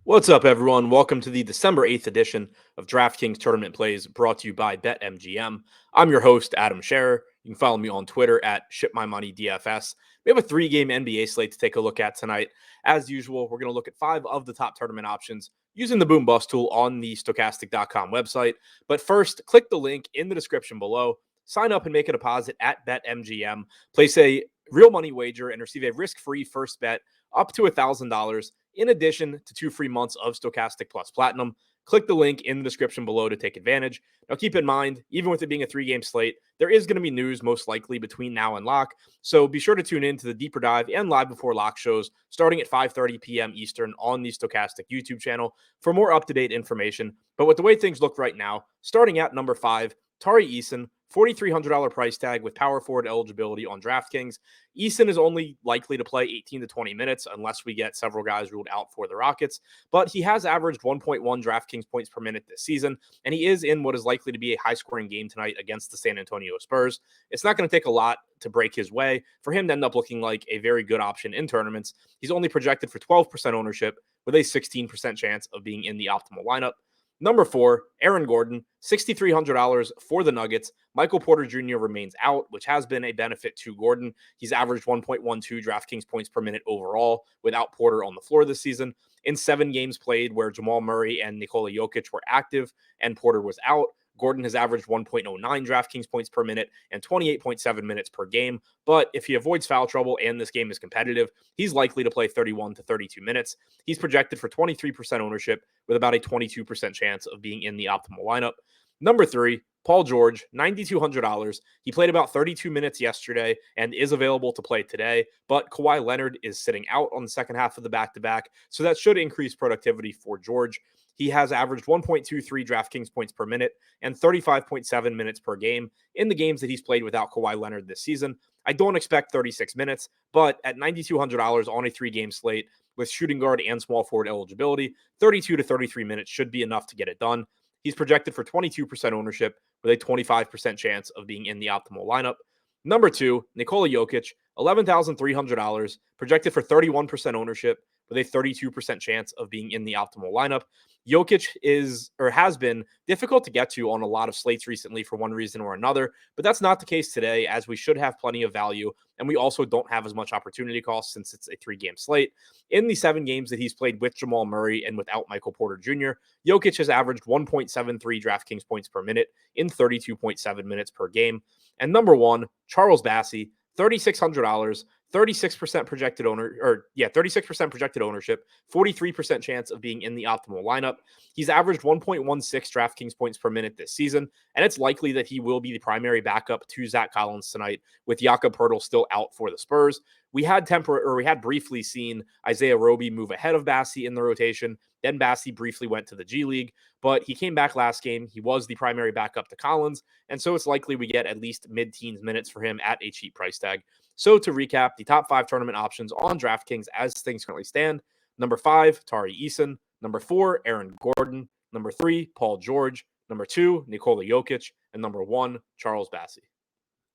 What's up, everyone? Welcome to the December 8th edition of DraftKings Tournament Plays brought to you by BetMGM. I'm your host, Adam Scherer. You can follow me on Twitter at ShipMyMoney DFS. We have a three-game NBA slate to take a look at tonight. As usual, we're going to look at 5 of the top tournament options using the Boom Bust tool on the Stokastic.com website. But first, click the link in the description below. Sign up and make a deposit at BetMGM. Place a real money wager and receive a risk-free first bet up to $1,000 in addition to 2 free months of Stokastic Plus Platinum. Click the link in the description below to take advantage. Now, keep in mind, even with it being a 3-game slate, there is going to be news most likely between now and lock. So be sure to tune in to the deeper dive and live before lock shows starting at 5:30 p.m. Eastern on the Stokastic YouTube channel for more up-to-date information. But with the way things look right now, starting at number 5, Tari Eason, $4,300 price tag with power forward eligibility on DraftKings. Eason is only likely to play 18 to 20 minutes unless we get several guys ruled out for the Rockets, but he has averaged 1.1 DraftKings points per minute this season, and he is in what is likely to be a high-scoring game tonight against the San Antonio Spurs. It's not going to take a lot to break his way for him to end up looking like a very good option in tournaments. He's only projected for 12% ownership with a 16% chance of being in the optimal lineup. Number 4, Aaron Gordon, $6,300 for the Nuggets. Michael Porter Jr. remains out, which has been a benefit to Gordon. He's averaged 1.12 DraftKings points per minute overall without Porter on the floor this season. In 7 games played where Jamal Murray and Nikola Jokic were active and Porter was out, Gordon has averaged 1.09 DraftKings points per minute and 28.7 minutes per game. But if he avoids foul trouble and this game is competitive, he's likely to play 31 to 32 minutes. He's projected for 23% ownership with about a 22% chance of being in the optimal lineup. Number 3, Paul George, $9,200. He played about 32 minutes yesterday and is available to play today, but Kawhi Leonard is sitting out on the second half of the back-to-back, so that should increase productivity for George. He has averaged 1.23 DraftKings points per minute and 35.7 minutes per game in the games that he's played without Kawhi Leonard this season. I don't expect 36 minutes, but at $9,200 on a 3-game slate with shooting guard and small forward eligibility, 32 to 33 minutes should be enough to get it done. He's projected for 22% ownership with a 25% chance of being in the optimal lineup. Number 2, Nikola Jokic, $11,300, projected for 31% ownership with a 32% chance of being in the optimal lineup. Jokic is or has been difficult to get to on a lot of slates recently for one reason or another, but that's not the case today, as we should have plenty of value, and we also don't have as much opportunity cost since it's a 3-game slate. In the 7 games that he's played with Jamal Murray and without Michael Porter Jr., Jokic has averaged 1.73 DraftKings points per minute in 32.7 minutes per game. And number 1, Charles Bassey, $3,600, 36% projected 36% projected ownership, 43% chance of being in the optimal lineup. He's averaged 1.16 DraftKings points per minute this season, and it's likely that he will be the primary backup to Zach Collins tonight with Jakob Poeltl still out for the Spurs. We had briefly seen Isaiah Roby move ahead of Bassey in the rotation. Then Bassey briefly went to the G League, but he came back last game. He was the primary backup to Collins, and so it's likely we get at least mid-teens minutes for him at a cheap price tag. So to recap, the top 5 tournament options on DraftKings as things currently stand: number 5, Tari Eason; number 4, Aaron Gordon; number 3, Paul George; number 2, Nikola Jokic; and number 1, Charles Bassey.